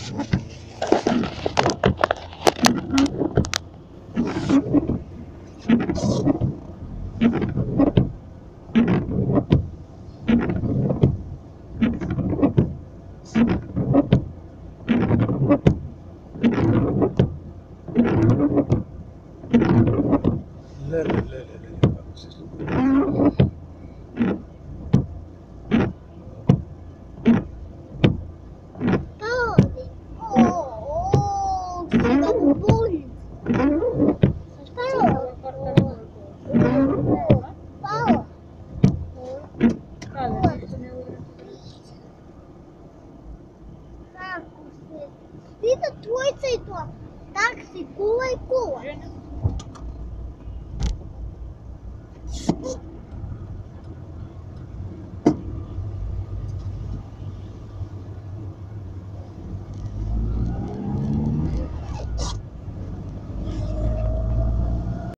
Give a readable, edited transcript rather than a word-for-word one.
لا لا لا لا Dita dvojica i to. Taksi, kula i kula.